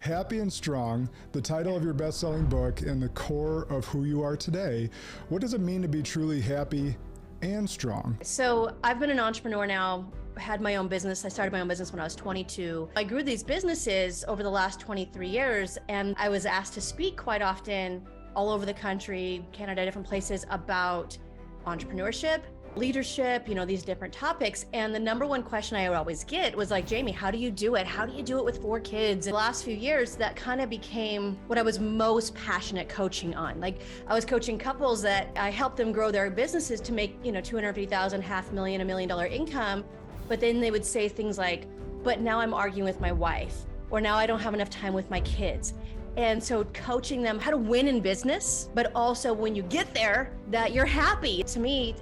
Happy and Strong, the title of your best-selling book and the core of who you are today. What does it mean to be truly happy and strong? So I've been an entrepreneur now, had my own business. I started my own business when I was 22. I grew these businesses over the last 23 years, and I was asked to speak quite often all over the country, Canada, different places about entrepreneurship, leadership, these different topics. And the number one question I would always get was like, Jamie, how do you do it? How do you do it with 4 kids? In the last few years, that kind of became what I was most passionate coaching on. Like I was coaching couples that I helped them grow their businesses to make, 250,000, $500,000, $1 million income. But then they would say things like, but now I'm arguing with my wife, or now I don't have enough time with my kids. And so coaching them how to win in business, but also when you get there, that you're happy. To me,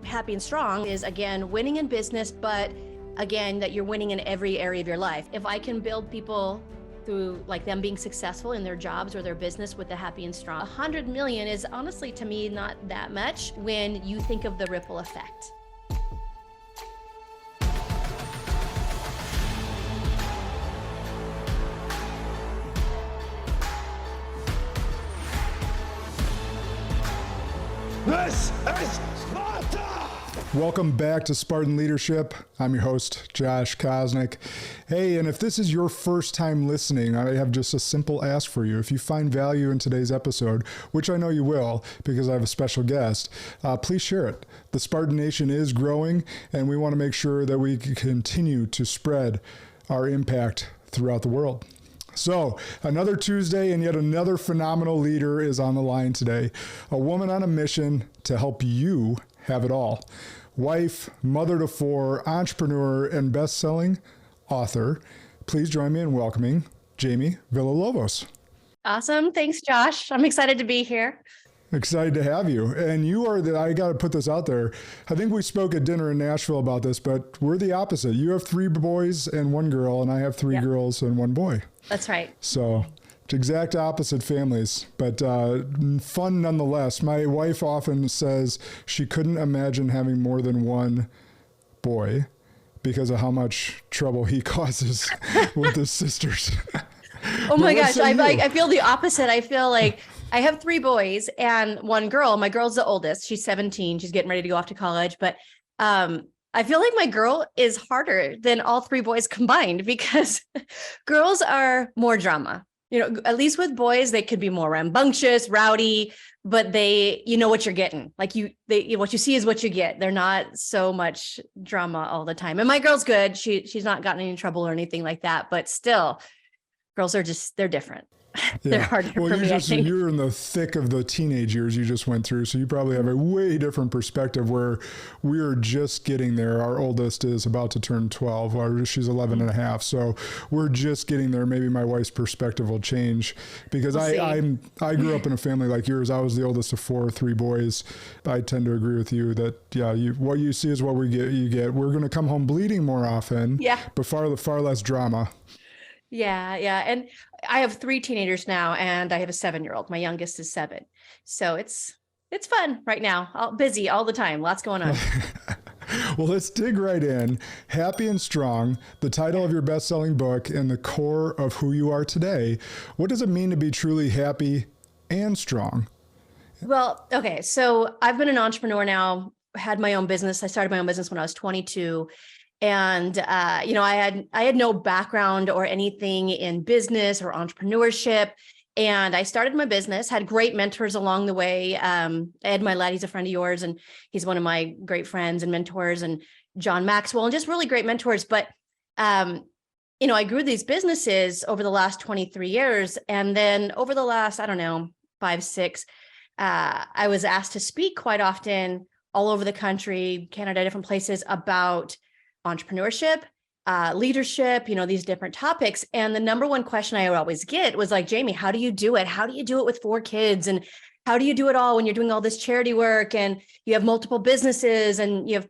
happy and strong is, again, winning in business, but again, that you're winning in every area of your life. If I can build people through like them being successful in their jobs or their business with the happy and strong, 100 million is honestly to me not that much when you think of the ripple effect. This is Sparta! Welcome back to Spartan Leadership. I'm your host, Josh Kosnick. Hey, and if this is your first time listening, I have just a simple ask for you. If you find value in today's episode, which I know you will because I have a special guest, please share it. The Spartan Nation is growing, and we want to make sure that we can continue to spread our impact throughout the world. So another Tuesday and yet another phenomenal leader is on the line today. A woman on a mission to help you have it all. Wife, mother to 4, entrepreneur, and best-selling author. Please join me in welcoming Jamie Villalovos. Awesome. Thanks, Josh. I'm excited to be here. Excited to have you. And you are I got to put this out there. I think we spoke at dinner in Nashville about this, but we're the opposite. You have 3 boys and 1 girl, and I have 3 girls and 1 boy. That's right. So exact opposite families, but fun nonetheless. My wife often says she couldn't imagine having more than 1 boy because of how much trouble he causes with his sisters. Oh my gosh. I feel the opposite. I feel like I have 3 boys and 1 girl. My girl's the oldest. She's 17. She's getting ready to go off to college. But I feel like my girl is harder than all 3 boys combined because girls are more drama. At least with boys, they could be more rambunctious, rowdy, but they, what you're getting. Like what you see is what you get. They're not so much drama all the time. And my girl's good. She's not gotten any trouble or anything like that. But still, girls are they're different. They're harder for me, I think. You're in the thick of the teenage years you just went through, so you probably have a way different perspective where we're just getting there. Our oldest is about to turn 12, or she's 11 and a half, so we're just getting there. Maybe my wife's perspective will change because I grew up in a family like yours. I was the oldest of 4, 3 boys. I tend to agree with you that, what you see is what you get. We're going to come home bleeding more often, but far less drama. Yeah. And I have 3 teenagers now, and I have a 7-year-old. My youngest is 7. So it's fun right now. Busy all the time. Lots going on. Well, let's dig right in. Happy and Strong, the title of your best-selling book and the core of who you are today. What does it mean to be truly happy and strong? Well, okay. So I've been an entrepreneur now, had my own business. I started my own business when I was 22. And, I had no background or anything in business or entrepreneurship. And I started my business, had great mentors along the way. Ed Milet, he's a friend of yours, and he's one of my great friends and mentors, and John Maxwell, and just really great mentors. But, I grew these businesses over the last 23 years. And then over the last, 5, 6, I was asked to speak quite often all over the country, Canada, different places about entrepreneurship, leadership, these different topics. And the number one question I would always get was like, Jamie, how do you do it? How do you do it with 4 kids? And how do you do it all when you're doing all this charity work and you have multiple businesses and you have,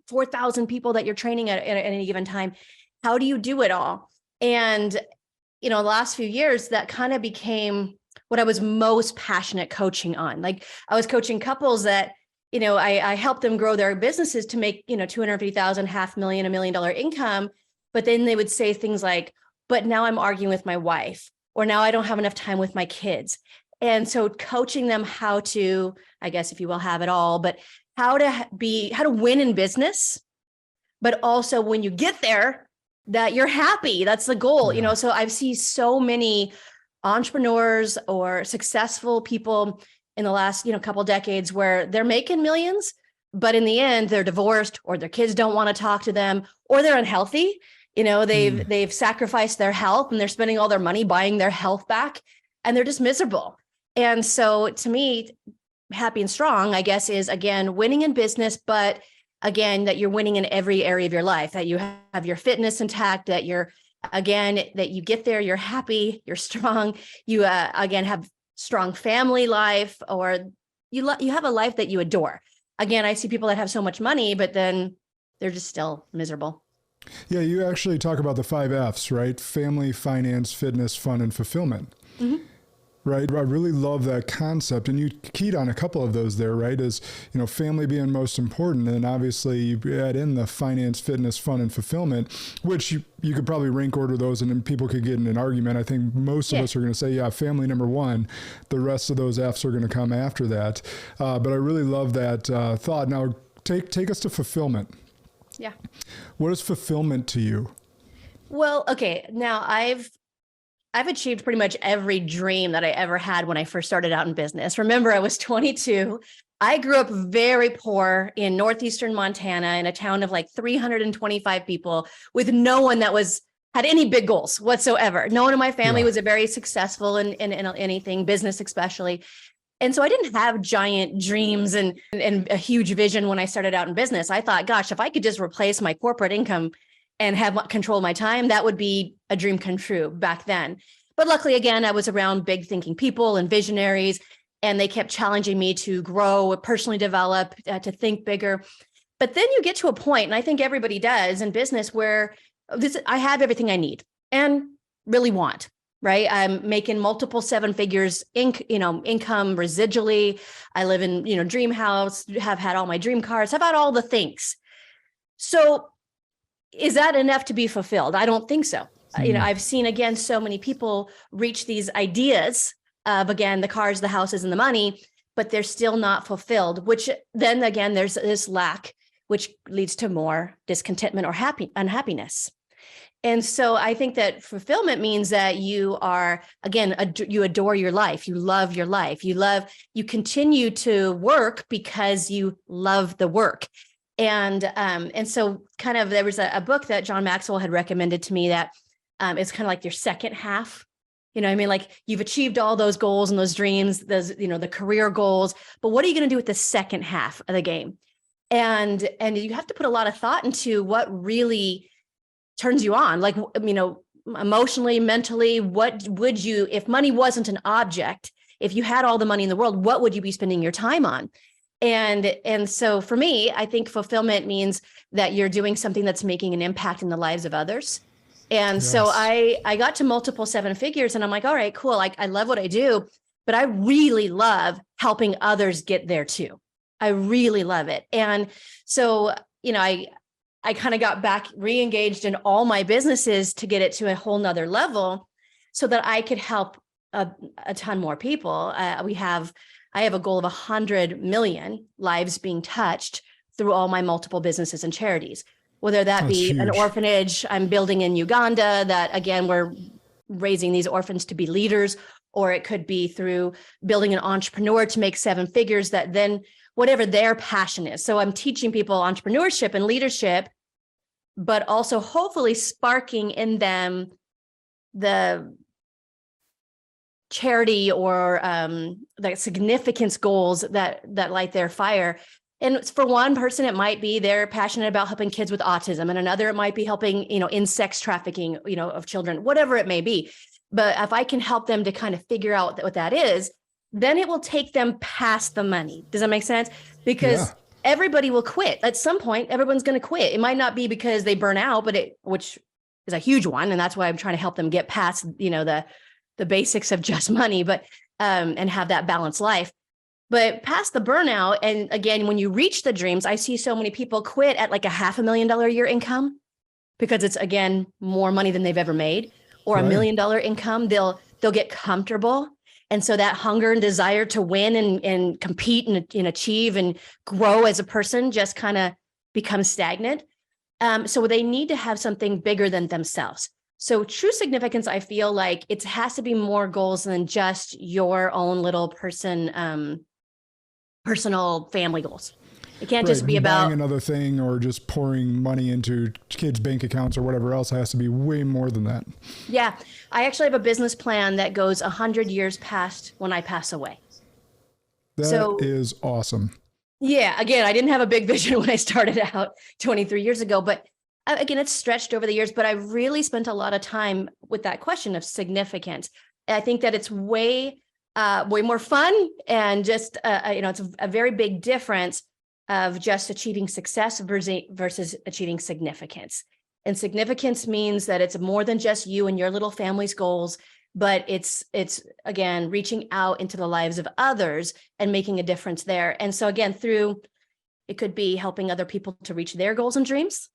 4,000 people that you're training at any given time? How do you do it all? And, the last few years, that kind of became what I was most passionate coaching on. Like I was coaching couples that I helped them grow their businesses to make, 250,000, $500,000, $1 million income. But then they would say things like, but now I'm arguing with my wife, or now I don't have enough time with my kids. And so coaching them how to, I guess, if you will, have it all, but how to win in business, but also when you get there, that you're happy. That's the goal, So I've seen so many entrepreneurs or successful people in the last, couple decades where they're making millions, but in the end, they're divorced, or their kids don't want to talk to them, or they're unhealthy. They've sacrificed their health and they're spending all their money buying their health back, and they're just miserable. And so to me, happy and strong, I guess, is again, winning in business, but again, that you're winning in every area of your life, that you have your fitness intact, that that you get there, you're happy, you're strong, you again, have strong family life, or you have a life that you adore. Again, I see people that have so much money, but then they're just still miserable. Yeah, you actually talk about the 5 F's, right? Family, finance, fitness, fun, and fulfillment. Mm-hmm. Right. I really love that concept. And you keyed on a couple of those there, right? As, family being most important. And obviously you add in the finance, fitness, fun, and fulfillment, which you could probably rank order those and then people could get in an argument. I think most of us are going to say, yeah, family number 1, the rest of those F's are going to come after that. But I really love that thought. Now take us to fulfillment. Yeah. What is fulfillment to you? Well, okay. Now I've achieved pretty much every dream that I ever had when I first started out in business. Remember, I was 22. I grew up very poor in northeastern Montana in a town of like 325 people with no one that had any big goals whatsoever. No one in my family was a very successful in anything, business especially. And so I didn't have giant dreams and a huge vision when I started out in business. I thought, gosh, if I could just replace my corporate income and have control of my time, that would be a dream come true back then. But luckily, again, I was around big thinking people and visionaries, and they kept challenging me to grow, personally develop, to think bigger. But then you get to a point, and I think everybody does in business, where I have everything I need and really want, right? I'm making multiple 7 figures, income residually. I live in, dream house, have had all my dream cars, have had all the things. So is that enough to be fulfilled? I don't think so. I've seen, again, so many people reach these ideas of, again, the cars, the houses, and the money, but they're still not fulfilled, which then again, there's this lack, which leads to more discontentment or unhappiness. And so I think that fulfillment means that you are, again, you adore your life. You love your life. You continue to work because you love the work. And so kind of, there was a book that John Maxwell had recommended to me that it's kind of like your second half. Like you've achieved all those goals and those dreams, those, the career goals, but what are you going to do with the second half of the game? And you have to put a lot of thought into what really turns you on, like, emotionally, mentally. What would you, if money wasn't an object, if you had all the money in the world, what would you be spending your time on? And so for me, I think fulfillment means that you're doing something that's making an impact in the lives of others. And so I got to multiple 7 figures, and I'm like, all right, cool. I love what I do, but I really love helping others get there too. I really love it. And so, I kind of got back re-engaged in all my businesses to get it to a whole nother level so that I could help a ton more people. I have a goal of 100 million lives being touched through all my multiple businesses and charities, whether that be an orphanage I'm building in Uganda that, again, we're raising these orphans to be leaders, or it could be through building an entrepreneur to make 7 figures that then whatever their passion is. So I'm teaching people entrepreneurship and leadership, but also hopefully sparking in them the charity or the significance goals that light their fire. And for one person, it might be they're passionate about helping kids with autism, and another, it might be helping, in sex trafficking, of children, whatever it may be. But if I can help them to kind of figure out what that is, then it will take them past the money. Does that make sense? Because everybody will quit. At some point, everyone's going to quit. It might not be because they burn out, which is a huge one. And that's why I'm trying to help them get past, the basics of just money, but, and have that balanced life. But past the burnout, and again, when you reach the dreams, I see so many people quit at like a $500,000 a year income because it's, again, more money than they've ever made. or Right. $1 million income, they'll get comfortable. And so that hunger and desire to win and compete and achieve and grow as a person just kind of becomes stagnant. So they need to have something bigger than themselves. So true significance, I feel like it has to be more goals than just your own little personal family goals. It can't just be about buying another thing or just pouring money into kids' bank accounts or whatever else. It has to be way more than that. Yeah. I actually have a business plan that goes 100 years past when I pass away. That is awesome. Yeah. Again, I didn't have a big vision when I started out 23 years ago, but again, it's stretched over the years, but I really spent a lot of time with that question of significance. And I think that it's way more fun and just, it's a very big difference of just achieving success versus achieving significance. And significance means that it's more than just you and your little family's goals, but it's again, reaching out into the lives of others and making a difference there. And so again, it could be helping other people to reach their goals and dreams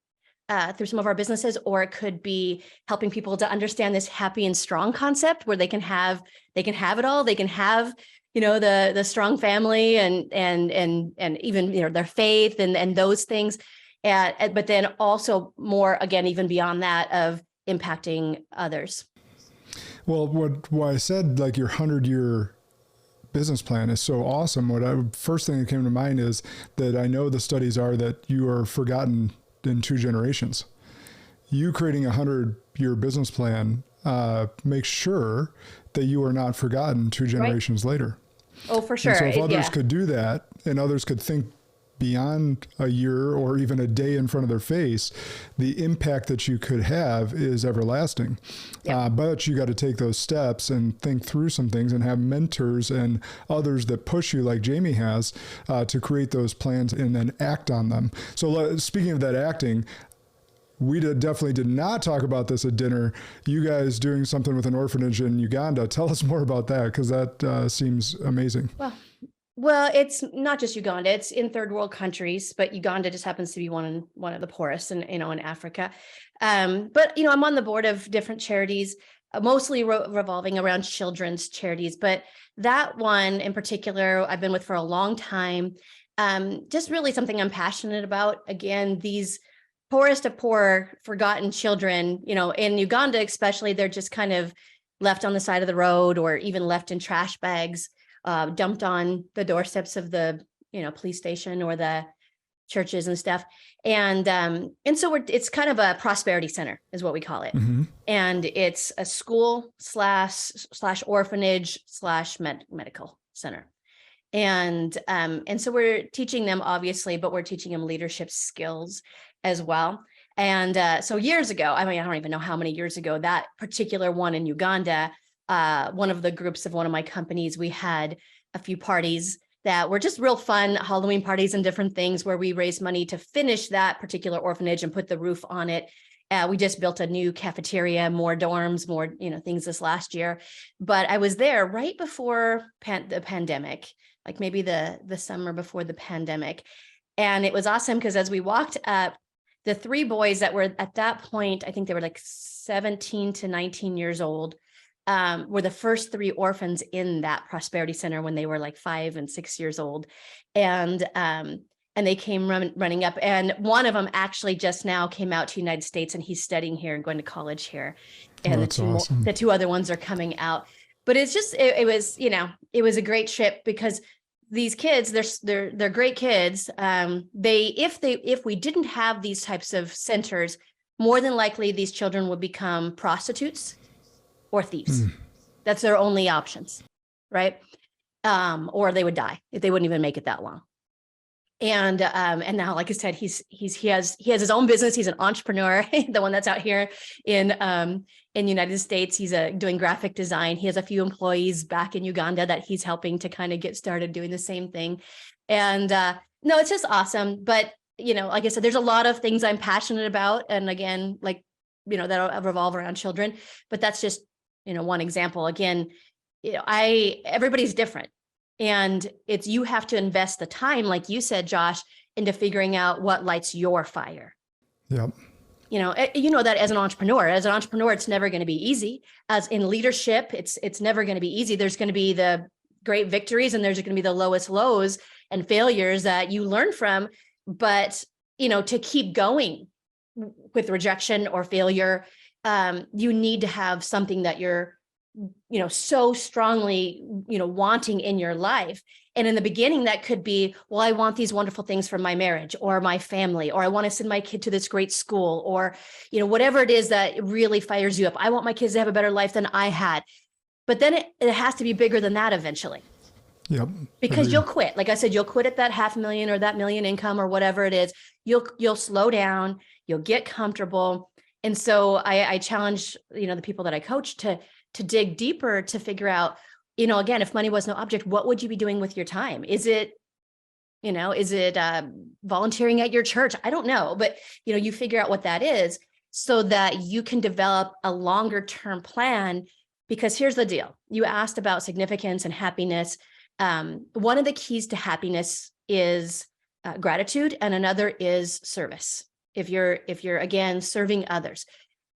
through some of our businesses, or it could be helping people to understand this happy and strong concept where they can have it all. They can have the strong family and even their faith and those things, but then also more again even beyond that of impacting others. Well, what I said, like your 100-year business plan is so awesome. First thing that came to mind is that I know the studies are that you are forgotten in 2 generations. You creating a 100-year business plan makes sure that you are not forgotten 2 generations later. Oh, for sure. And so if others could do that and others could think beyond a year or even a day in front of their face, the impact that you could have is everlasting. Yep. But you got to take those steps and think through some things and have mentors and others that push you like Jamie has to create those plans and then act on them. So speaking of that acting, we definitely did not talk about this at dinner. You guys doing something with an orphanage in Uganda. Tell us more about that, because that seems amazing. Well, it's not just Uganda. It's in third world countries, but Uganda just happens to be one of the poorest in Africa. But I'm on the board of different charities, mostly revolving around children's charities. But that one in particular, I've been with for a long time. Just really something I'm passionate about. Again, these poorest of poor, forgotten children, in Uganda especially, they're just kind of left on the side of the road or even left in trash bags, dumped on the doorsteps of the police station or the churches and stuff. And so it's kind of a prosperity center is what we call it. Mm-hmm. And it's a school slash orphanage slash medical center. And so we're teaching them, obviously, but we're teaching them leadership skills as well. And so years ago, I don't even know how many years ago, that particular one in Uganda, one of the groups of one of my companies, we had a few parties that were just real fun, Halloween parties and different things where we raised money to finish that particular orphanage and put the roof on it. We just built a new cafeteria, more dorms, more things this last year. But I was there right before the pandemic, like maybe the summer before the pandemic. And it was awesome because as we walked up, the 3 boys that were at that point, I think they were like 17 to 19 years old, were the first 3 orphans in that prosperity center when they were like 5 and 6 years old. And they came running up. And one of them actually just now came out to the United States and he's studying here and going to college here. And the 2 other ones are coming out. But it's just, it was a great trip because these kids, they're great kids. If we didn't have these types of centers, more than likely these children would become prostitutes or thieves. That's their only options, right? Or they would die if they wouldn't even make it that long. And now, like I said, he has his own business. He's an entrepreneur, the one that's out here in United States. He's doing graphic design. He has a few employees back in Uganda that he's helping to kind of get started doing the same thing. And no, it's just awesome. But like I said, there's a lot of things I'm passionate about, and again, that'll revolve around children. But that's just one example. Again, everybody's different. And you have to invest the time, like you said, Josh, into figuring out what lights your fire. Yep. that as an entrepreneur, it's never going to be easy. As in leadership, it's never going to be easy. There's going to be the great victories and there's going to be the lowest lows and failures that you learn from. But, to keep going with rejection or failure, you need to have something that you're, so strongly, wanting in your life. And in the beginning, that could be, well, I want these wonderful things from my marriage or my family, or I want to send my kid to this great school, or, whatever it is that really fires you up. I want my kids to have a better life than I had. But then it has to be bigger than that eventually. Yep. Because you'll quit. Like I said, you'll quit at that $500,000 or that $1 million income or whatever it is. You'll slow down, you'll get comfortable. And so I challenge, the people that I coach to dig deeper, to figure out, again, if money was no object, what would you be doing with your time? Is it volunteering at your church? I don't know, but you figure out what that is so that you can develop a longer term plan. Because here's the deal. You asked about significance and happiness. One of the keys to happiness is gratitude, and another is service. If you're again serving others,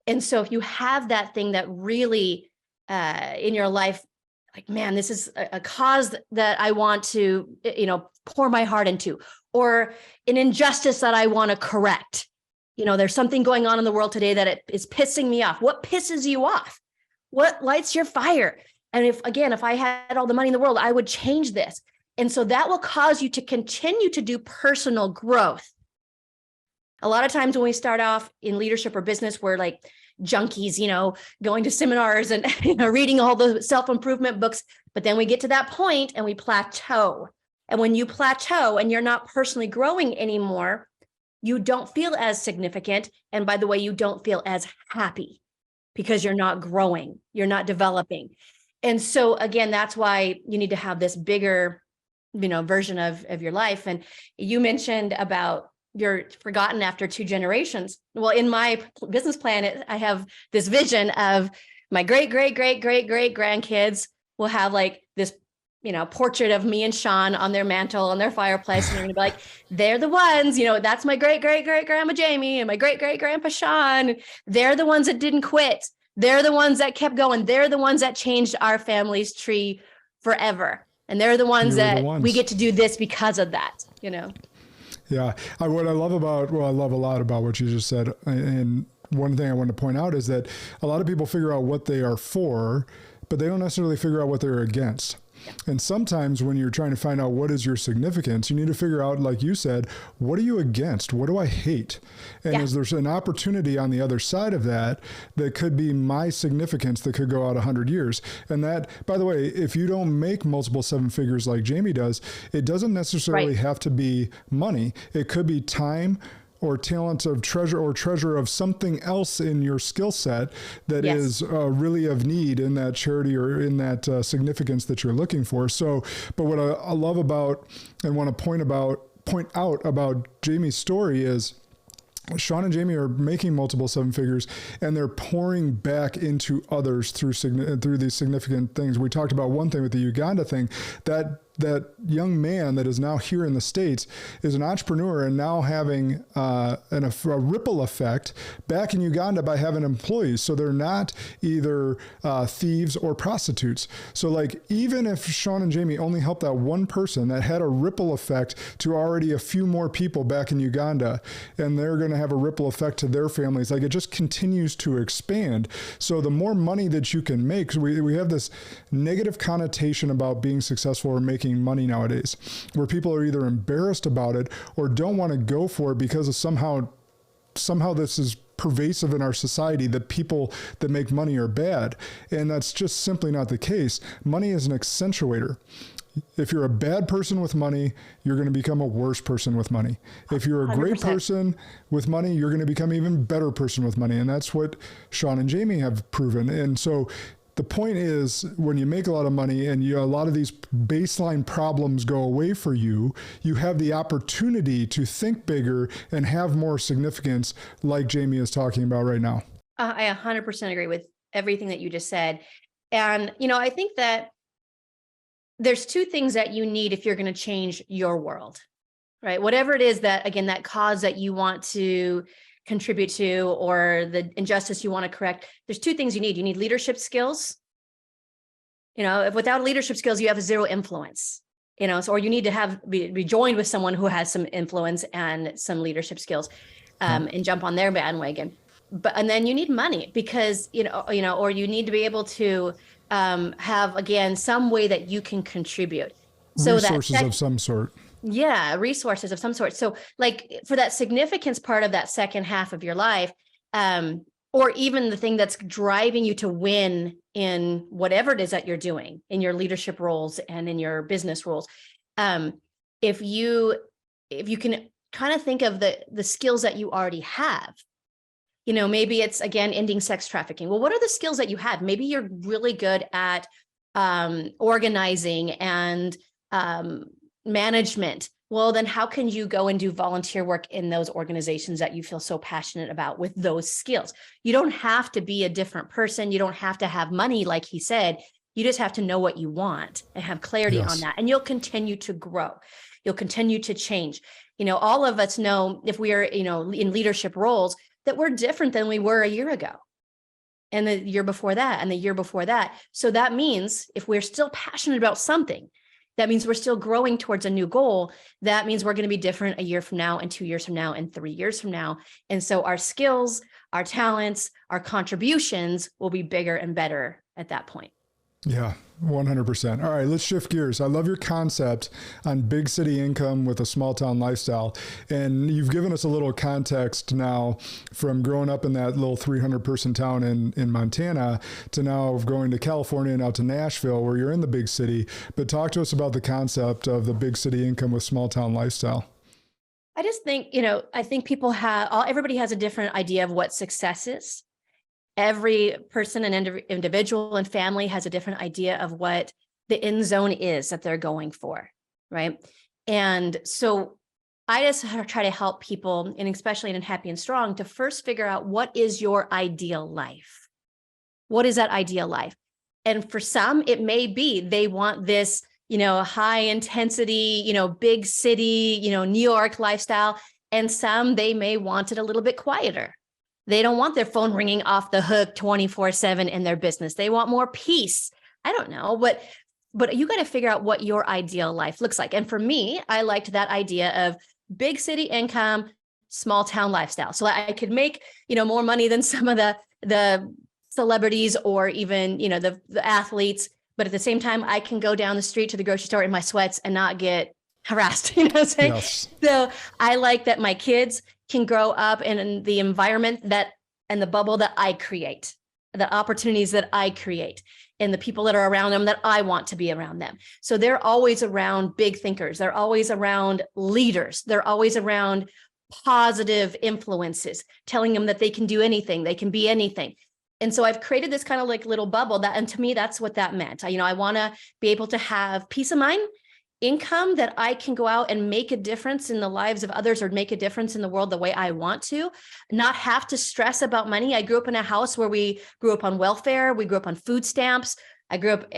and so if you have that thing that really in your life, like, man, this is a cause that I want to pour my heart into, or an injustice that I want to correct. There's something going on in the world today that it is pissing me off. What pisses you off? What lights your fire? And if I had all the money in the world, I would change this. And so that will cause you to continue to do personal growth. A lot of times when we start off in leadership or business, we're like junkies, going to seminars and reading all the self-improvement books. But then we get to that point and we plateau. And when you plateau and you're not personally growing anymore, you don't feel as significant. And by the way, you don't feel as happy because you're not growing, you're not developing. And so again, that's why you need to have this bigger, version of your life. And you mentioned about you're forgotten after 2 generations. Well, in my business plan, I have this vision of my great grandkids will have like this, portrait of me and Sean on their mantle, on their fireplace. And they're going to be like, they're the ones, that's my great grandma Jamie and my great grandpa Sean. They're the ones that didn't quit. They're the ones that kept going. They're the ones that changed our family's tree forever. And they're the ones we get to do this because of that, Yeah. What I love I love a lot about what you just said. And one thing I want to point out is that a lot of people figure out what they are for, but they don't necessarily figure out what they're against. And sometimes when you're trying to find out what is your significance, you need to figure out, like you said, what are you against? What do I hate? And is there an opportunity on the other side of that could be my significance that could go out 100 years? And that, by the way, if you don't make multiple 7 figures like Jamie does, it doesn't necessarily have to be money. It could be time or talent of treasure of something else in your skill set that is really of need in that charity or in that significance that you're looking for. So, but what I love about and want to point out about Jamie's story is Sean and Jamie are making multiple 7 figures, and they're pouring back into others through these significant things. We talked about one thing with the Uganda thing, that young man that is now here in the States is an entrepreneur and now having a ripple effect back in Uganda by having employees. So they're not either thieves or prostitutes. So like, even if Sean and Jamie only helped that one person, that had a ripple effect to already a few more people back in Uganda, and they're going to have a ripple effect to their families. Like, it just continues to expand. So the more money that you can make, so we have this negative connotation about being successful or making money nowadays, where people are either embarrassed about it or don't want to go for it because of somehow this is pervasive in our society that people that make money are bad. And that's just simply not the case. Money is an accentuator. If you're a bad person with money, you're going to become a worse person with money. If you're a 100%. Great person with money, you're going to become an even better person with money. And that's what Sean and Jamie have proven. And so the point is, when you make a lot of money and a lot of these baseline problems go away for you, you have the opportunity to think bigger and have more significance, like Jamie is talking about right now. I 100% agree with everything that you just said. And, I think that there's 2 things that you need if you're going to change your world, right? Whatever it is that, again, that cause that you want to contribute to or the injustice you want to correct, there's two things you need. You need leadership skills. If without leadership skills, you have zero influence, or you need to be joined with someone who has some influence and some leadership skills, and jump on their bandwagon. And then you need money because, or you need to be able to have, again, some way that you can contribute. So resources of some sort. Yeah, resources of some sort. So like for that significance part of that second half of your life, or even the thing that's driving you to win in whatever it is that you're doing in your leadership roles and in your business roles. If you can kind of think of the skills that you already have, maybe it's, again, ending sex trafficking. Well, what are the skills that you have? Maybe you're really good at organizing and management. Well, then how can you go and do volunteer work in those organizations that you feel so passionate about with those skills? You don't have to be a different person. You don't have to have money, like he said. You just have to know what you want and have clarity on that. And you'll continue to grow. You'll continue to change. All of us know if we are, in leadership roles, that we're different than we were a year ago. And the year before that, and the year before that. So that means if we're still passionate about something, that means we're still growing towards a new goal. That means we're going to be different a year from now and 2 years from now and 3 years from now. And so our skills, our talents, our contributions will be bigger and better at that point. Yeah, 100%. All right, let's shift gears. I love your concept on big city income with a small town lifestyle. And you've given us a little context now from growing up in that little 300 person town in Montana to now going to California and out to Nashville where you're in the big city. But talk to us about the concept of the big city income with small town lifestyle. I just think, I think everybody has a different idea of what success is. Every person and individual and family has a different idea of what the end zone is that they're going for, right? And so I just try to help people, and especially in Happy and Strong, to first figure out what is your ideal life? What is that ideal life? And for some, it may be they want this, high intensity, big city, New York lifestyle. And some, they may want it a little bit quieter. They don't want their phone ringing off the hook 24/7 in their business. They want more peace. I don't know, but you got to figure out what your ideal life looks like. And for me, I liked that idea of big city income, small town lifestyle. So I could make, more money than some of the celebrities or even, the athletes. But at the same time, I can go down the street to the grocery store in my sweats and not get harassed. You know what I'm saying? Yes. So I like that my kids can grow up in the environment and the bubble that I create, the opportunities that I create, and the people that are around them that I want to be around them. So they're always around big thinkers. They're always around leaders. They're always around positive influences, telling them that they can do anything, they can be anything. And so I've created this kind of like little bubble and to me, that's what that meant. I want to be able to have peace of mind, income that I can go out and make a difference in the lives of others or make a difference in the world the way I want to, not have to stress about money. I grew up in a house where we grew up on welfare. We grew up on food stamps. I grew up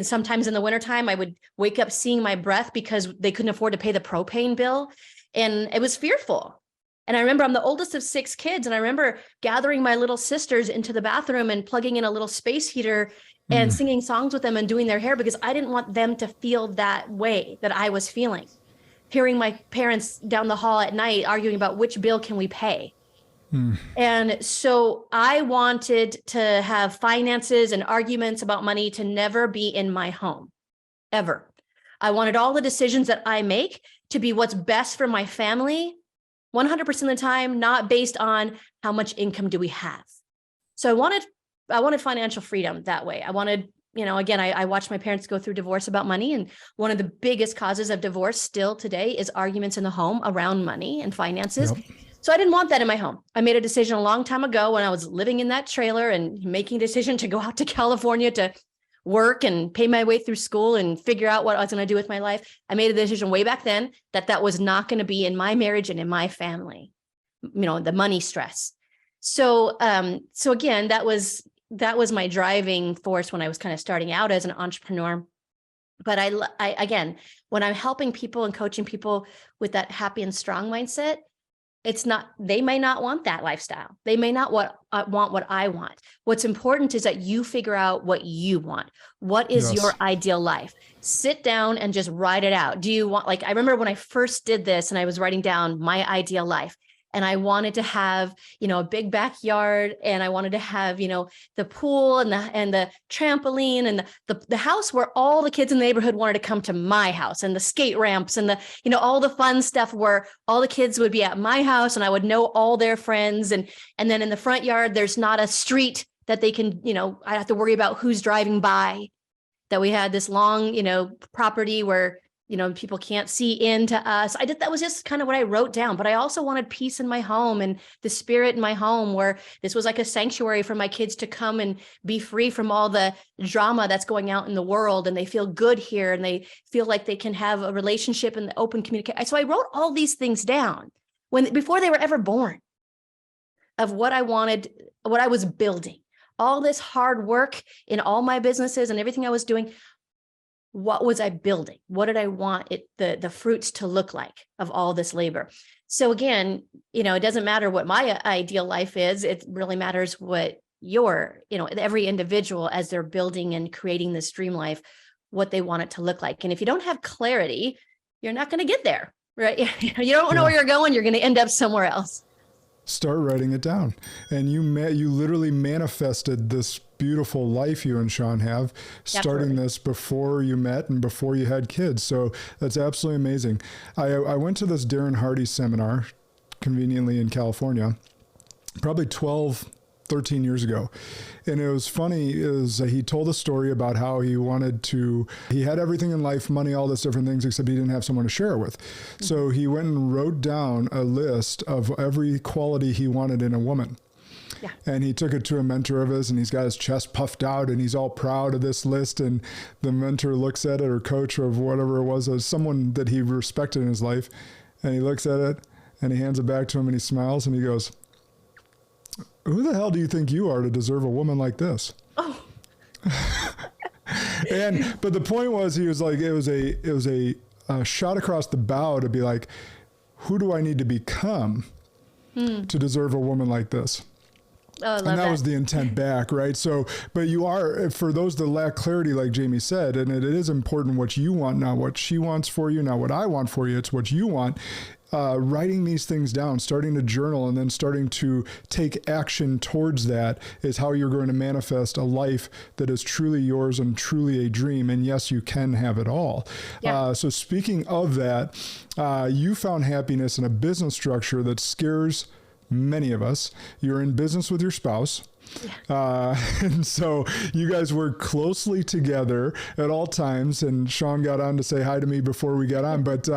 sometimes in the wintertime, I would wake up seeing my breath because they couldn't afford to pay the propane bill. And it was fearful. And I remember I'm the oldest of 6 kids. And I remember gathering my little sisters into the bathroom and plugging in a little space heater and singing songs with them and doing their hair because I didn't want them to feel that way that I was feeling. Hearing my parents down the hall at night arguing about which bill can we pay. And so I wanted to have finances and arguments about money to never be in my home, ever. I wanted all the decisions that I make to be what's best for my family 100% of the time, not based on how much income do we have. So I wanted financial freedom that way. I wanted, again, I watched my parents go through divorce about money. And one of the biggest causes of divorce still today is arguments in the home around money and finances. Yep. So I didn't want that in my home. I made a decision a long time ago when I was living in that trailer and making a decision to go out to California to work and pay my way through school and figure out what I was going to do with my life. I made a decision way back then that was not going to be in my marriage and in my family, the money stress. So again, that was my driving force when I was kind of starting out as an entrepreneur. But I again, when I'm helping people and coaching people with that happy and strong mindset, It's not, they may not want that lifestyle. They may not want what I want. What's important is that you figure out what you want. What is your ideal life? Sit down and just write it out. Do you want, like, I remember when I first did this and I was writing down my ideal life, and I wanted to have, a big backyard, and I wanted to have, the pool and the trampoline and the house where all the kids in the neighborhood wanted to come to my house, and the skate ramps and all the fun stuff where all the kids would be at my house and I would know all their friends. And then in the front yard, there's not a street that they can, I have to worry about who's driving by, that we had this long, property where people can't see into us. That was just kind of what I wrote down, but I also wanted peace in my home and the spirit in my home, where this was like a sanctuary for my kids to come and be free from all the drama that's going out in the world. And they feel good here, and they feel like they can have a relationship and open communication. So I wrote all these things down before they were ever born, of what I wanted, what I was building, all this hard work in all my businesses and everything I was doing. What was I building? What did I want the fruits to look like of all this labor? So again, it doesn't matter what my ideal life is. It really matters what every individual, as they're building and creating this dream life, what they want it to look like. And if you don't have clarity, you're not going to get there, right? You don't know where you're going. You're going to end up somewhere else. Start writing it down. And you literally manifested this beautiful life you and Sean have, starting this before you met and before you had kids. So that's absolutely amazing. I went to this Darren Hardy seminar, conveniently in California, probably 13 years ago. And it was funny, he told a story about how he had everything in life, money, all this different things, except he didn't have someone to share it with. Mm-hmm. So he went and wrote down a list of every quality he wanted in a woman. Yeah. And he took it to a mentor of his, and he's got his chest puffed out, and he's all proud of this list. And the mentor looks at it, or coach of whatever it was, as someone that he respected in his life. And he looks at it and he hands it back to him, and he smiles and he goes, "Who the hell do you think you are to deserve a woman like this?" Oh. But the point was, he was like, it was a shot across the bow to be like, who do I need to become to deserve a woman like this? Oh, I love and that was the intent back, right? So, but you are, for those that lack clarity, like Jamie said, and it is important what you want, not what she wants for you, not what I want for you, it's what you want. Writing these things down, starting to journal, and then starting to take action towards that is how you're going to manifest a life that is truly yours and truly a dream. And yes, you can have it all. Yeah. So speaking of that, you found happiness in a business structure that scares many of us. You're in business with your spouse. Yeah. And so you guys work closely together at all times. And Sean got on to say hi to me before we got on, but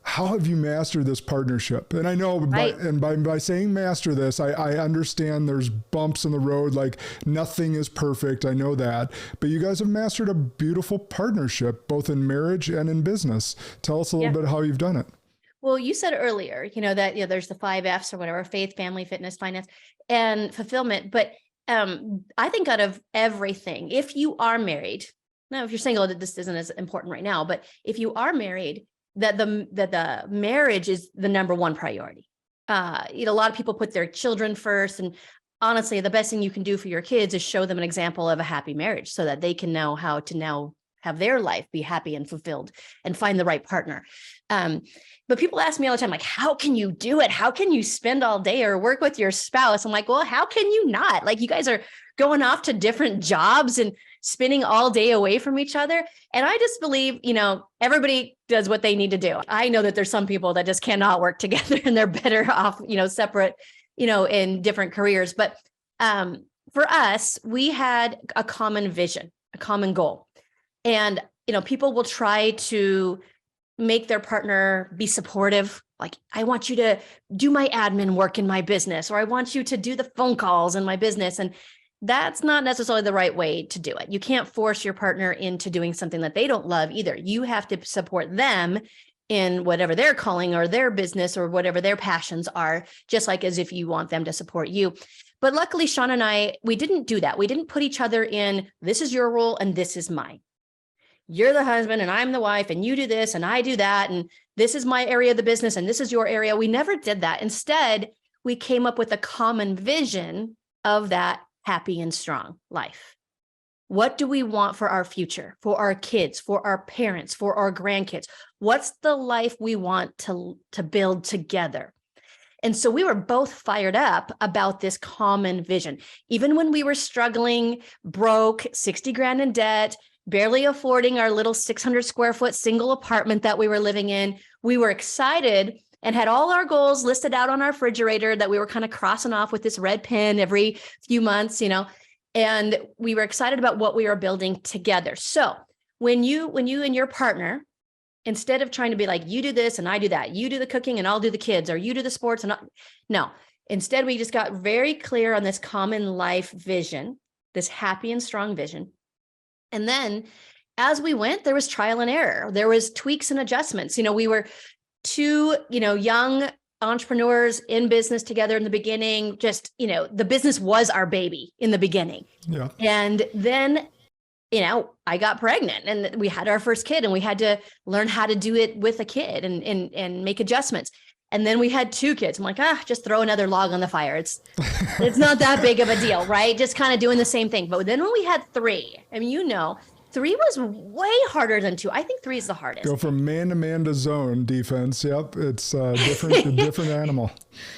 how have you mastered this partnership? And I know by saying master this, I understand there's bumps in the road, like nothing is perfect. I know that, but you guys have mastered a beautiful partnership, both in marriage and in business. Tell us a little bit how you've done it. Well, you said earlier, that, there's the 5 F's or whatever: faith, family, fitness, finance, and fulfillment. But I think out of everything, if you are married, now, if you're single, this isn't as important right now, but if you are married, that the marriage is the number one priority. A lot of people put their children first, and honestly, the best thing you can do for your kids is show them an example of a happy marriage, so that they can know how to now have their life be happy and fulfilled and find the right partner. But people ask me all the time, like, how can you do it? How can you spend all day or work with your spouse? I'm like, well, how can you not? Like, you guys are going off to different jobs and spending all day away from each other. And I just believe, everybody does what they need to do. I know that there's some people that just cannot work together and they're better off, separate, in different careers. But for us, we had a common vision, a common goal. And, people will try to make their partner be supportive. Like, I want you to do my admin work in my business, or I want you to do the phone calls in my business. And that's not necessarily the right way to do it. You can't force your partner into doing something that they don't love either. You have to support them in whatever their calling or their business or whatever their passions are, just like as if you want them to support you. But luckily, Sean and I, we didn't do that. We didn't put each other in, this is your role and this is mine. you're the husband and I'm the wife and you do this and I do that. And this is my area of the business and this is your area. We never did that. Instead, we came up with a common vision of that happy and strong life. What do we want for our future, for our kids, for our parents, for our grandkids? What's the life we want to build together? And so we were both fired up about this common vision. Even when we were struggling, broke, 60 grand in debt, barely affording our little 600 square foot single apartment that we were living in, we were excited and had all our goals listed out on our refrigerator that we were kind of crossing off with this red pen every few months, and we were excited about what we were building together. So when you and your partner, instead of trying to be like, you do this and I do that, you do the cooking and I'll do the kids, or you do the sports no, instead we just got very clear on this common life vision, this happy and strong vision. And then as we went, there was trial and error. There was tweaks and adjustments. We were two, young entrepreneurs in business together in the beginning. Just, the business was our baby in the beginning. Yeah. And then, I got pregnant and we had our first kid and we had to learn how to do it with a kid and make adjustments. And then we had two kids. I'm like, just throw another log on the fire. It's not that big of a deal, right? Just kind of doing the same thing. But then when we had three, three was way harder than two. I think three is the hardest. Go from man to zone defense. Yep. It's a different animal.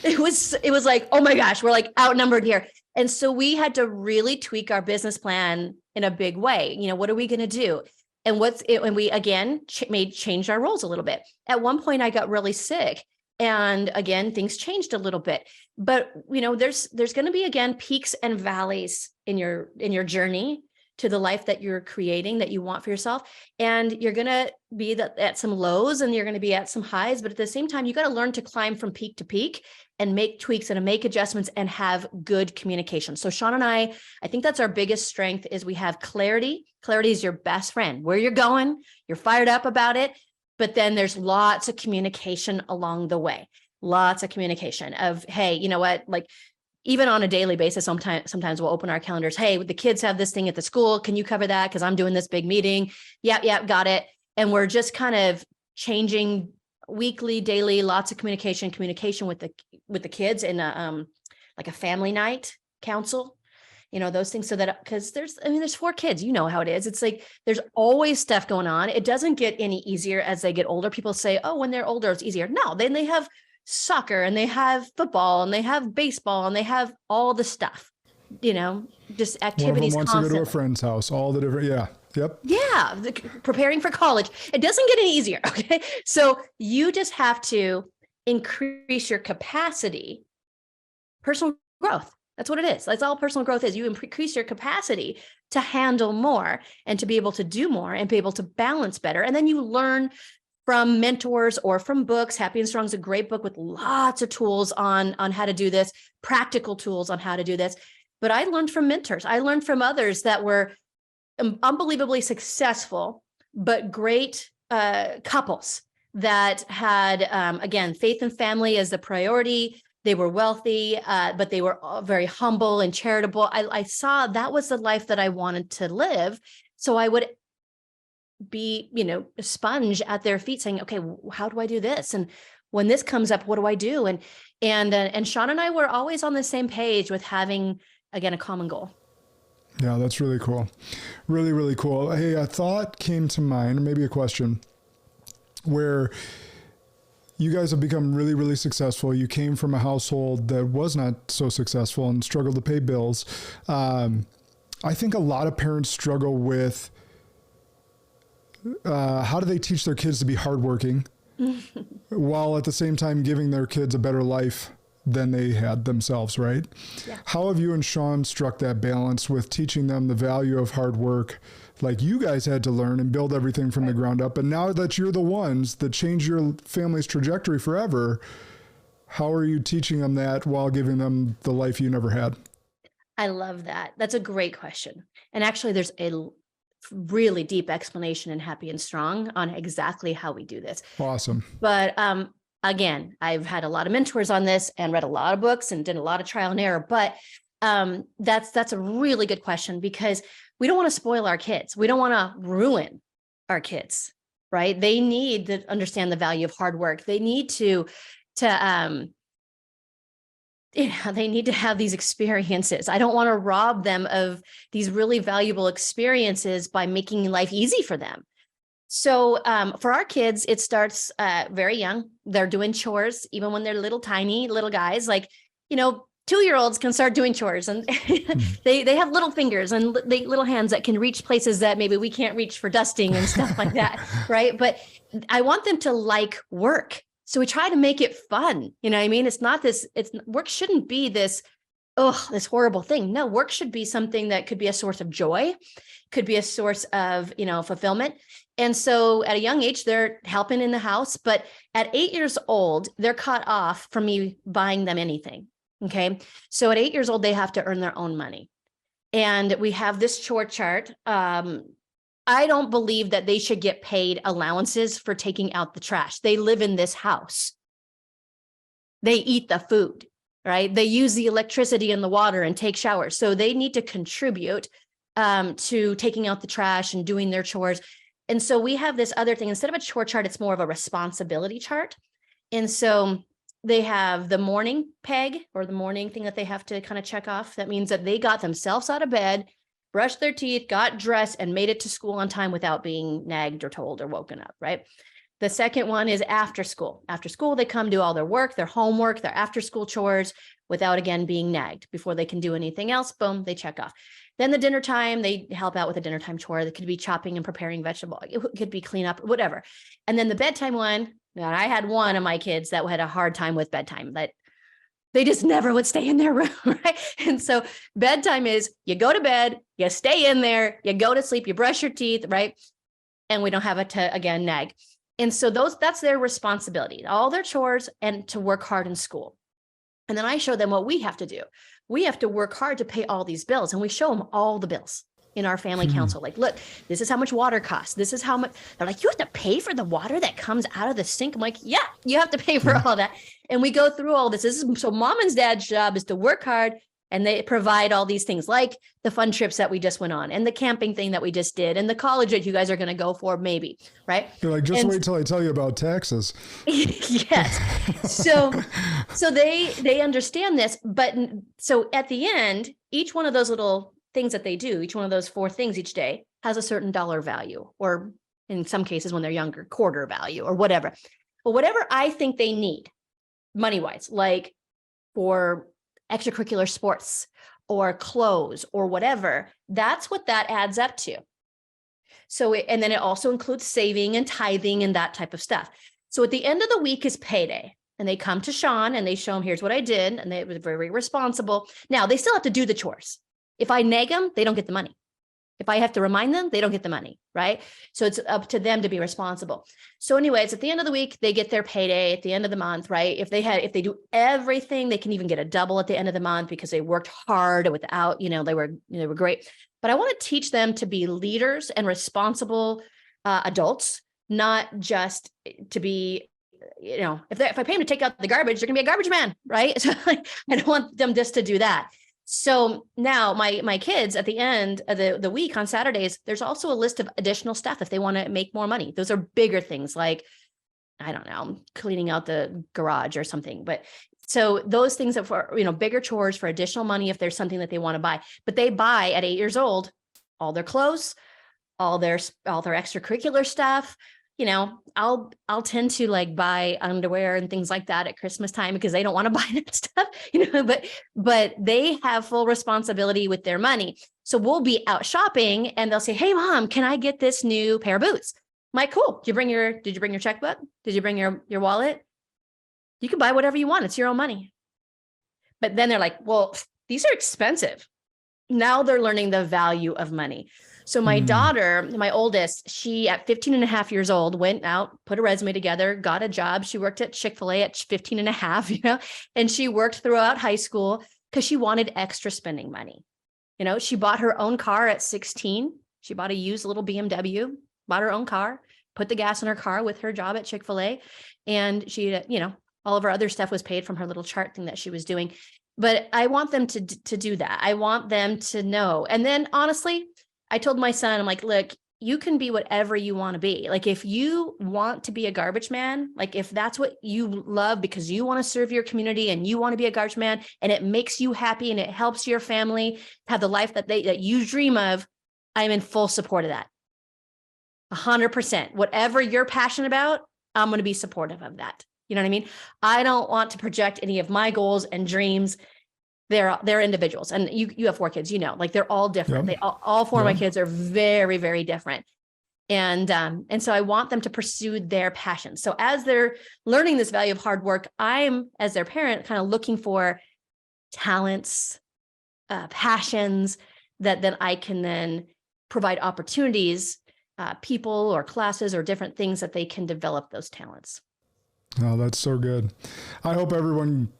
It was like, oh my gosh, we're like outnumbered here. And so we had to really tweak our business plan in a big way. What are we going to do? And we again changed our roles a little bit. At one point I got really sick. And again, things changed a little bit, but there's going to be again peaks and valleys in your journey to the life that you're creating, that you want for yourself. And you're going to be at some lows and you're going to be at some highs, but at the same time, you got to learn to climb from peak to peak and make tweaks and make adjustments and have good communication. So Sean and I think that's our biggest strength is we have clarity. Clarity is your best friend. Where you're going, you're fired up about it. But then there's lots of communication along the way, lots of communication of, hey, you know what, like even on a daily basis, sometimes we'll open our calendars. Hey, the kids have this thing at the school. Can you cover that? Because I'm doing this big meeting. Yep, got it. And we're just kind of changing weekly, daily, lots of communication with the kids in like a family night council. Those things so that, because there's 4 kids, how it is. It's like, there's always stuff going on. It doesn't get any easier as they get older. People say, oh, when they're older, it's easier. No, then they have soccer and they have football and they have baseball and they have all the stuff, just activities. One of them wants to go to a friend's house, all the different, yeah. Yep. Yeah. Preparing for college. It doesn't get any easier. Okay. So you just have to increase your capacity, personal growth. That's what it is. That's all personal growth is. You increase your capacity to handle more and to be able to do more and be able to balance better. And then you learn from mentors or from books. Happy and Strong is a great book with lots of tools on how to do this, practical tools on how to do this. But I learned from mentors. I learned from others that were unbelievably successful, but great couples that had, again, faith and family as the priority. They were wealthy, but they were very humble and charitable. I saw that was the life that I wanted to live. So I would be, a sponge at their feet saying, okay, how do I do this? And when this comes up, what do I do? And Sean and I were always on the same page with having, again, a common goal. Yeah, that's really cool. Really, really cool. Hey, a thought came to mind, maybe a question, where you guys have become really, really successful. You came from a household that was not so successful and struggled to pay bills. I think a lot of parents struggle with how do they teach their kids to be hardworking while at the same time giving their kids a better life than they had themselves, right? Yeah. How have you and Sean struck that balance with teaching them the value of hard work like you guys had to learn and build everything from the ground up? And now that you're the ones that change your family's trajectory forever, how are you teaching them that while giving them the life you never had? I love that. That's a great question. And actually, there's a really deep explanation in Happy and Strong on exactly how we do this. Awesome. But again, I've had a lot of mentors on this and read a lot of books and did a lot of trial and error. But that's a really good question because we don't want to spoil our kids. We don't want to ruin our kids, right? They need to understand the value of hard work. They need to they need to have these experiences. I don't want to rob them of these really valuable experiences by making life easy for them. So for our kids, it starts very young. They're doing chores, even when they're little tiny little guys, like, 2-year-olds can start doing chores, and they have little fingers and little hands that can reach places that maybe we can't reach for dusting and stuff like that. Right. But I want them to like work. So we try to make it fun. You know what I mean? It's not this, work shouldn't be this horrible thing. No, work should be something that could be a source of joy, could be a source of, fulfillment. And so at a young age, they're helping in the house, but at 8 years old, they're cut off from me buying them anything. Okay. So at 8 years old, they have to earn their own money. And we have this chore chart. I don't believe that they should get paid allowances for taking out the trash. They live in this house. They eat the food, right? They use the electricity and the water and take showers. So they need to contribute to taking out the trash and doing their chores. And so we have this other thing. Instead of a chore chart, it's more of a responsibility chart. And so they have the morning peg, or the morning thing that they have to kind of check off. That means that they got themselves out of bed, brushed their teeth, got dressed, and made it to school on time without being nagged or told or woken up, right? The second one is after school. After school, they come do all their work, their homework, their after school chores without, again, being nagged. Before they can do anything else, boom, they check off. Then the dinner time, they help out with a dinner time chore. That could be chopping and preparing vegetable. It could be cleanup, whatever. And then the bedtime one, I had one of my kids that had a hard time with bedtime, that they just never would stay in their room, right? And so bedtime is, you go to bed, you stay in there, you go to sleep, you brush your teeth, right? And we don't have it to, again, nag. And so that's their responsibility, all their chores, and to work hard in school. And then I show them what we have to do. We have to work hard to pay all these bills, and we show them all the bills in our family council. Like, look, this is how much water costs. This is how much. They're like, you have to pay for the water that comes out of the sink. I'm like, yeah, you have to pay for all that. And we go through all this. So mom and dad's job is to work hard, and they provide all these things, like the fun trips that we just went on, and the camping thing that we just did, and the college that you guys are going to go for, maybe, right? You're like, just wait till I tell you about taxes. Yes. So they understand this, but so at the end, each one of those little things that they do, each one of those 4 things each day, has a certain dollar value, or in some cases when they're younger, quarter value or whatever. But whatever I think they need money-wise, like for extracurricular sports or clothes or whatever, that's what that adds up to. So, and then it also includes saving and tithing and that type of stuff. So at the end of the week is payday, and they come to Sean and they show him, here's what I did. And they were very responsible. Now they still have to do the chores. If I nag them, they don't get the money. If I have to remind them, they don't get the money, right? So it's up to them to be responsible. So anyways, at the end of the week, they get their payday at the end of the month, right? If they do everything, they can even get a double at the end of the month because they worked hard without, they were great. But I want to teach them to be leaders and responsible adults, not just to be, if I pay them to take out the garbage, they're gonna be a garbage man, right? So I don't want them just to do that. So now my kids, at the end of the week on Saturdays, there's also a list of additional stuff if they want to make more money. Those are bigger things, like, I don't know, cleaning out the garage or something. But so those things that for, bigger chores for additional money, if there's something that they want to buy. But they buy at 8 years old all their clothes, all their extracurricular stuff. I'll tend to like buy underwear and things like that at Christmas time because they don't want to buy that stuff, but they have full responsibility with their money. So we'll be out shopping and they'll say, hey mom, can I get this new pair of boots? I'm like, cool. Did you bring your checkbook? Did you bring your wallet? You can buy whatever you want. It's your own money. But then they're like, well, these are expensive. Now they're learning the value of money. So my daughter, my oldest, she at 15 and a half years old, went out, put a resume together, got a job. She worked at Chick-fil-A at 15 and a half, and she worked throughout high school because she wanted extra spending money. She bought her own car at 16. She bought a used little BMW, bought her own car, put the gas in her car with her job at Chick-fil-A. And she, all of her other stuff was paid from her little chart thing that she was doing. But I want them to do that. I want them to know. And then honestly, I told my son, I'm like, look, you can be whatever you want to be. Like if you want to be a garbage man, like if that's what you love because you want to serve your community and you want to be a garbage man and it makes you happy and it helps your family have the life that you dream of, I'm in full support of that. 100%. Whatever you're passionate about, I'm going to be supportive of that. You know what I mean? I don't want to project any of my goals and dreams. They're individuals, and you have 4 kids, like they're all different. Yep. They all 4 of my kids are very, very different. And so I want them to pursue their passion. So as they're learning this value of hard work, I'm, as their parent, kind of looking for talents, passions that then I can then provide opportunities, people or classes or different things that they can develop those talents. Oh, that's so good. I hope everyone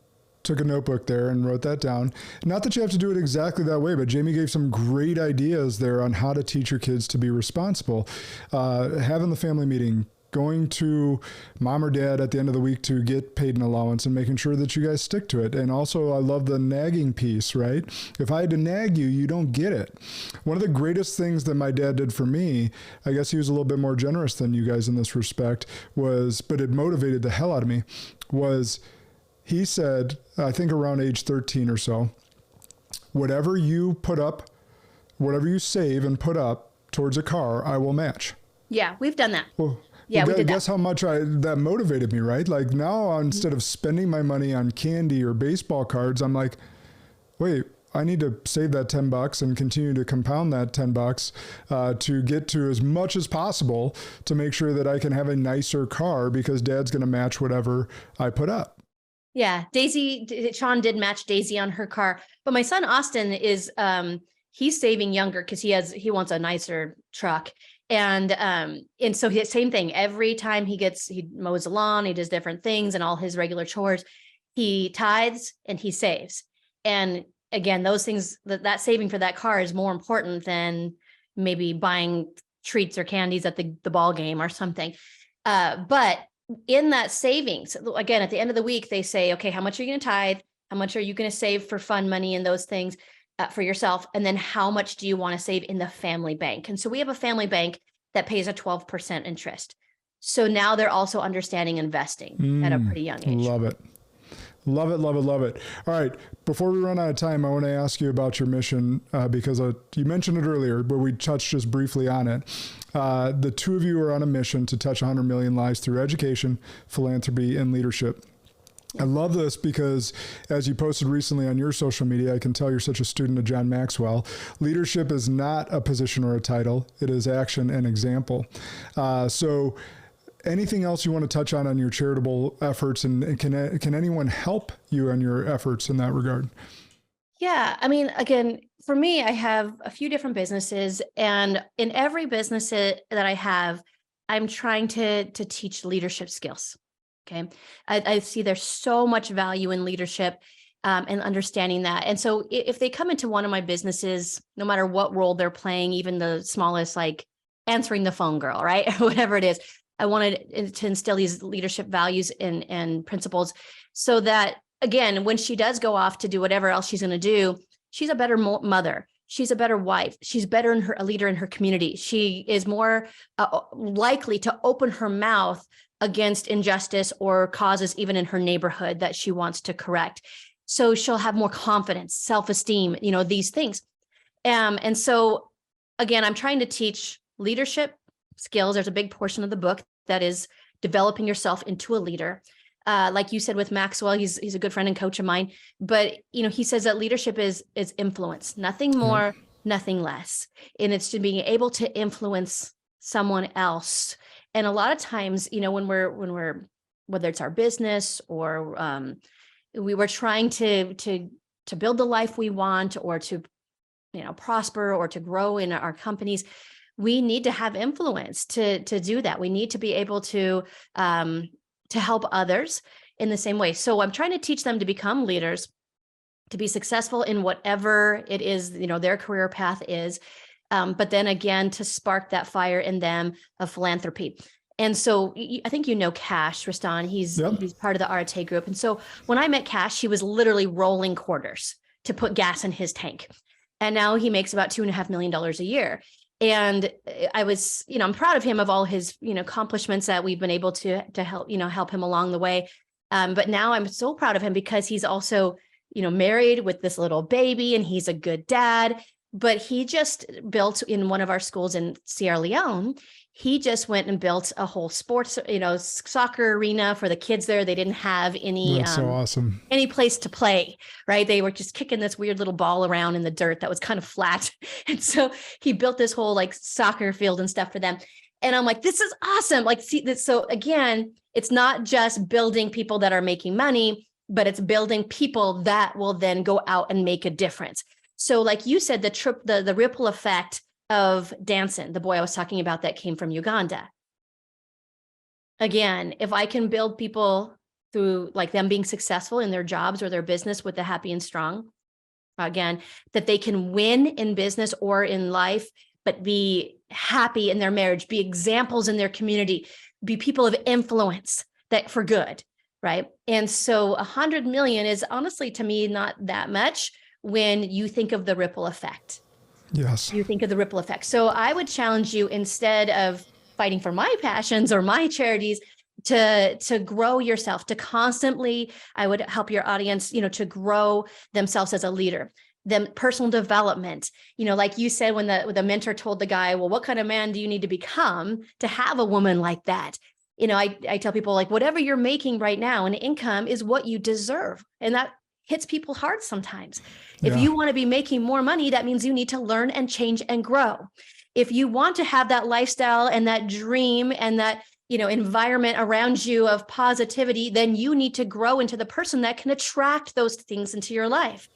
took a notebook there and wrote that down. Not that you have to do it exactly that way, but Jamie gave some great ideas there on how to teach your kids to be responsible. Having the family meeting, going to mom or dad at the end of the week to get paid an allowance and making sure that you guys stick to it. And also I love the nagging piece, right? If I had to nag you, you don't get it. One of the greatest things that my dad did for me, I guess he was a little bit more generous than you guys in this respect, but it motivated the hell out of me, was he said, I think around age 13 or so, whatever you save and put up towards a car, I will match. Yeah, we've done that. Well, yeah, we did guess how much that motivated me, right? Like now, instead of spending my money on candy or baseball cards, I'm like, wait, I need to save that $10 and continue to compound that $10 to get to as much as possible to make sure that I can have a nicer car because dad's going to match whatever I put up. Yeah, Sean did match Daisy on her car, but my son Austin is he's saving younger because he wants a nicer truck, and so same thing. Every time he mows the lawn, he does different things and all his regular chores, he tithes and he saves. And again, those things that saving for that car is more important than maybe buying treats or candies at the ball game or something. But in that savings, again, at the end of the week, they say, okay, how much are you going to tithe? How much are you going to save for fun money and those things for yourself? And then how much do you want to save in the family bank? And so we have a family bank that pays a 12% interest. So now they're also understanding investing at a pretty young age. Love it. Love it, love it, love it. All right. Before we run out of time, I want to ask you about your mission because you mentioned it earlier, but we touched just briefly on it. The two of you are on a mission to touch 100 million lives through education, philanthropy, and leadership. I love this because as you posted recently on your social media, I can tell you're such a student of John Maxwell. Leadership is not a position or a title. It is action and example. So anything else you want to touch on your charitable efforts, and can anyone help you on your efforts in that regard? Yeah. I mean, again, for me, I have a few different businesses, and in every business that I have, I'm trying to teach leadership skills. Okay. I see there's so much value in leadership and understanding that. And so if they come into one of my businesses, no matter what role they're playing, even the smallest, like answering the phone girl, right? Or whatever it is, I wanted to instill these leadership values and principles so that, again, when she does go off to do whatever else she's going to do, she's a better mother. She's a better wife. She's better a leader in her community. She is more likely to open her mouth against injustice or causes even in her neighborhood that she wants to correct. So she'll have more confidence, self-esteem, these things. And so, again, I'm trying to teach leadership skills. There's a big portion of the book that is developing yourself into a leader. Like you said with Maxwell, he's a good friend and coach of mine, but he says that leadership is influence, nothing more, nothing less. And it's to being able to influence someone else. And a lot of times, when we're whether it's our business or we were trying to build the life we want or to prosper or to grow in our companies, we need to have influence to do that. We need to be able to help others in the same way. So I'm trying to teach them to become leaders, to be successful in whatever it is, their career path is. But then again, to spark that fire in them of philanthropy. And so I think Cash Rastan, he's part of the Arate group. And so when I met Cash, he was literally rolling quarters to put gas in his tank. And now he makes about $2.5 million a year. And I was, I'm proud of him of all his, accomplishments that we've been able to help him along the way. But now I'm so proud of him because he's also, married with this little baby, and he's a good dad. But he just built in one of our schools in Sierra Leone. He just went and built a whole sports, soccer arena for the kids there. They didn't have any, That's so awesome, any place to play, right? They were just kicking this weird little ball around in the dirt that was kind of flat. And so he built this whole like soccer field and stuff for them. And I'm like, this is awesome. Like, see this. So again, it's not just building people that are making money, but it's building people that will then go out and make a difference. So like you said, the ripple effect of Danson, the boy I was talking about that came from Uganda. Again, if I can build people through like them being successful in their jobs or their business with the happy and strong, again, that they can win in business or in life, but be happy in their marriage, be examples in their community, be people of influence that for good, right? And so 100 million is honestly to me not that much when you think of the ripple effect. Yes. You think of the ripple effect. So I would challenge you, instead of fighting for my passions or my charities, to grow yourself, to constantly, I would help your audience, to grow themselves as a leader, them personal development, like you said, when the mentor told the guy, well, what kind of man do you need to become to have a woman like that? I tell people, like, whatever you're making right now in income is what you deserve. And that hits people hard sometimes. If you want to be making more money, that means you need to learn and change and grow. If you want to have that lifestyle and that dream and that, environment around you of positivity, then you need to grow into the person that can attract those things into your life.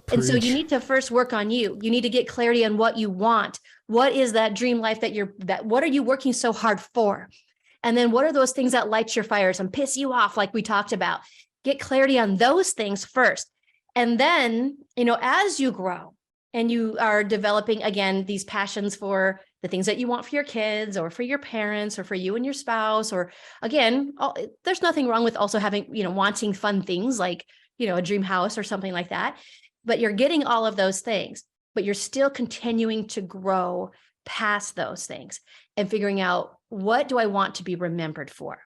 Preach. And so you need to first work on you. You need to get clarity on what you want. What is that dream life what are you working so hard for? And then what are those things that light your fires and piss you off, like we talked about? Get clarity on those things first. And then, as you grow and you are developing, again, these passions for the things that you want for your kids or for your parents or for you and your spouse, or again, there's nothing wrong with also having, wanting fun things like, a dream house or something like that. But you're getting all of those things, but you're still continuing to grow past those things and figuring out, what do I want to be remembered for?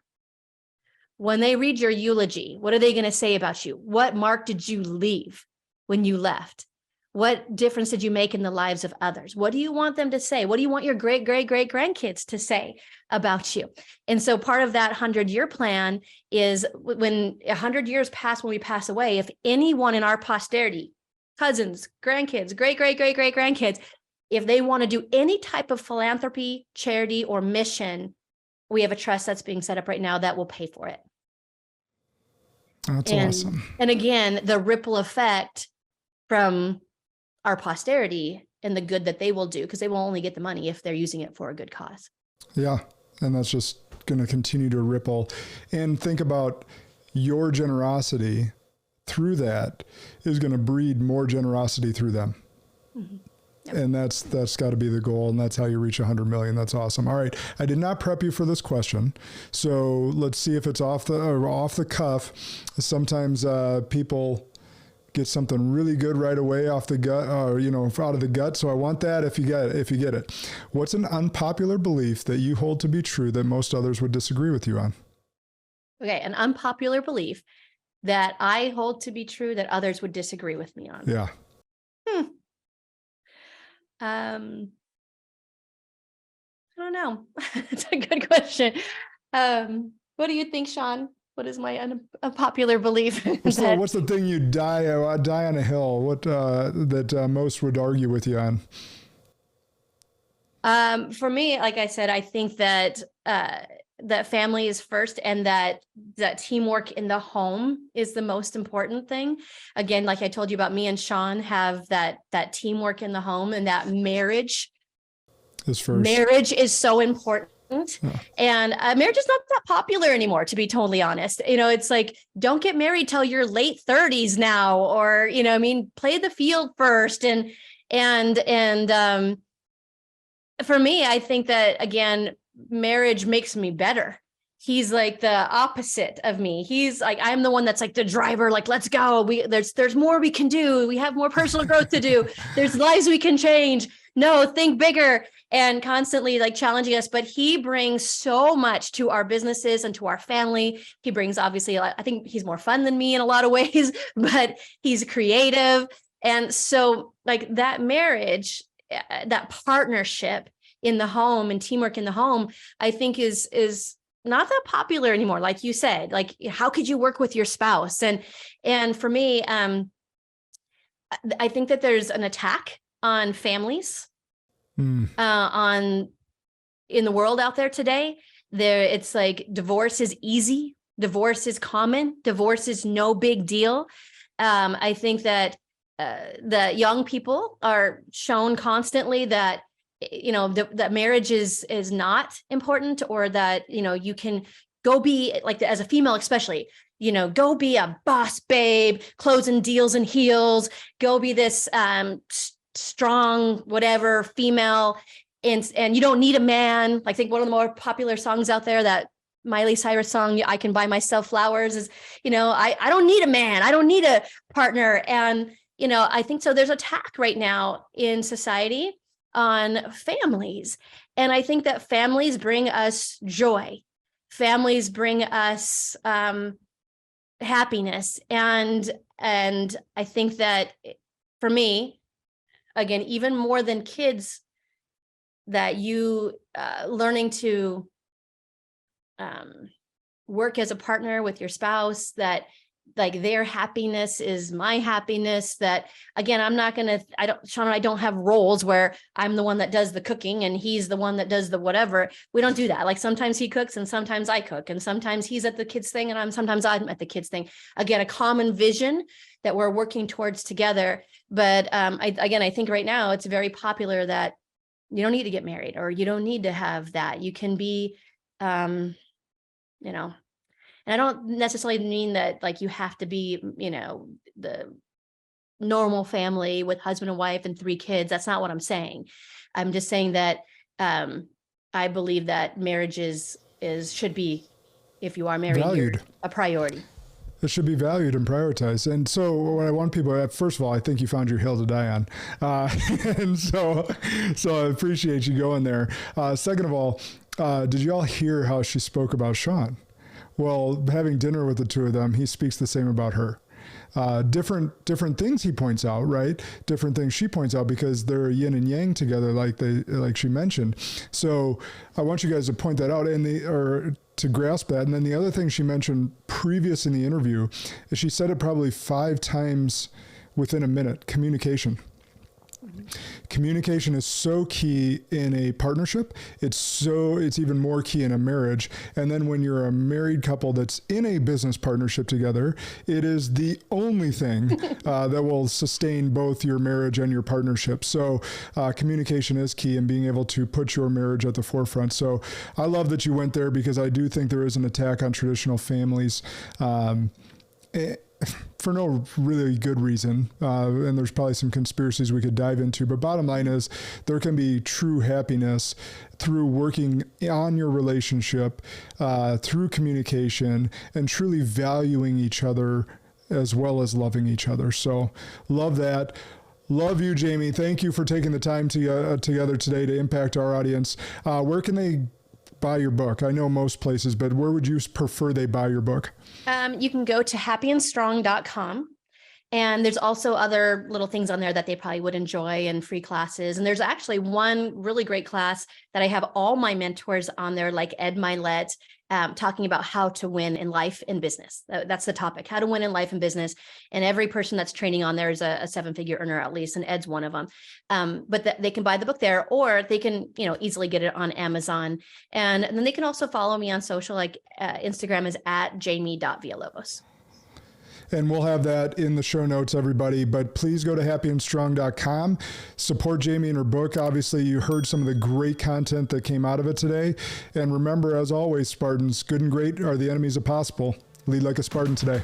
When they read your eulogy, what are they going to say about you? What mark did you leave when you left? What difference did you make in the lives of others? What do you want them to say? What do you want your great, great, great grandkids to say about you? And so part of that 100-year plan is when 100 years pass, when we pass away, if anyone in our posterity, cousins, grandkids, great, great, great, great grandkids, if they want to do any type of philanthropy, charity, or mission, we have a trust that's being set up right now that will pay for it. That's awesome. And again, the ripple effect from our posterity and the good that they will do, because they will only get the money if they're using it for a good cause. Yeah. And that's just going to continue to ripple. And think about your generosity through that is going to breed more generosity through them. Mm-hmm. Yep. And that's got to be the goal. And that's how you reach 100 million. That's awesome. All right. I did not prep you for this question. So let's see if it's off the cuff. Sometimes people get something really good right away off the gut, or, out of the gut. So I want that if you get it. What's an unpopular belief that you hold to be true that most others would disagree with you on? Okay. An unpopular belief that I hold to be true that others would disagree with me on. Yeah. I don't know. It's a good question. What do you think, Sean? What is my unpopular belief? What's the thing you die on a hill? What that most would argue with you on? For me, like I said, I think that that family is first, and that teamwork in the home is the most important thing. Again, like I told you about, me and Sean have that teamwork in the home, and that marriage is first. Marriage is so important. Yeah. And marriage is not that popular anymore, to be totally honest. It's like, don't get married till your late 30s now, or, play the field first. And for me, I think that, again, marriage makes me better. He's like the opposite of me. He's like, I'm the one that's like the driver, like, let's go. There's more we can do. We have more personal growth to do. There's lives we can change. no, think bigger, and constantly like challenging us. But he brings so much to our businesses and to our family. He brings, obviously, I think he's more fun than me in a lot of ways, but he's creative. And so like that marriage, that partnership in the home and teamwork in the home, I think is not that popular anymore. Like you said, like, how could you work with your spouse? And for me, I think that there's an attack on families, on in the world out there today. It's like divorce is easy, divorce is common, divorce is no big deal. I think that the young people are shown constantly that that marriage is not important, or that you can go be like, as a female especially, go be a boss babe, closing deals in heels, go be this strong whatever female, and you don't need a man. I think one of the more popular songs out there, that Miley Cyrus song, I Can Buy Myself Flowers, is I don't need a man, I don't need a partner. And I think so there's attack right now in society on families, and I think that families bring us joy, families bring us happiness, and I think that for me, again, even more than kids, that you learning to work as a partner with your spouse, that like their happiness is my happiness. That again, Sean and I don't have roles where I'm the one that does the cooking and he's the one that does the whatever. We don't do that. Like sometimes he cooks and sometimes I cook, and sometimes he's at the kids thing and sometimes I'm at the kids thing. Again, a common vision that we're working towards together. But I think right now it's very popular that you don't need to get married, or you don't need to have that. You can be, and I don't necessarily mean that like you have to be, the normal family with husband and wife and 3 kids. That's not what I'm saying. I'm just saying that I believe that marriage should be, if you are married, valued, a priority. It should be valued and prioritized. And so what I want people, first of all, I think you found your hill to die on. And so I appreciate you going there. Second of all, did you all hear how she spoke about Sean? Well, having dinner with the two of them, he speaks the same about her. Different things he points out, right? Different things she points out, because they're yin and yang together, like she mentioned. So I want you guys to point that out or to grasp that. And then the other thing she mentioned previous in the interview is she said it probably 5 times within a minute: communication. Communication is so key in a partnership. It's even more key in a marriage. And then when you're a married couple that's in a business partnership together, it is the only thing that will sustain both your marriage and your partnership. So communication is key, and being able to put your marriage at the forefront. So I love that you went there, because I do think there is an attack on traditional families. For no really good reason, and there's probably some conspiracies we could dive into, but bottom line is there can be true happiness through working on your relationship, through communication, and truly valuing each other as well as loving each other. So love that. Love you, Jamie. Thank you for taking the time together today to impact our audience. Where can they buy your book? I know most places, but where would you prefer they buy your book? You can go to happyandstrong.com. And there's also other little things on there that they probably would enjoy, and free classes. And there's actually one really great class that I have all my mentors on there, like Ed Milet, talking about how to win in life and business. That's the topic: how to win in life and business. And every person that's training on there is a 7-figure earner at least, and Ed's one of them. But they can buy the book there, or they can easily get it on Amazon. And then they can also follow me on social, like Instagram is @jamie.villalobos. And we'll have that in the show notes, everybody. But please go to happyandstrong.com. Support Jamie and her book. Obviously, you heard some of the great content that came out of it today. And remember, as always, Spartans, good and great are the enemies of possible. Lead like a Spartan today.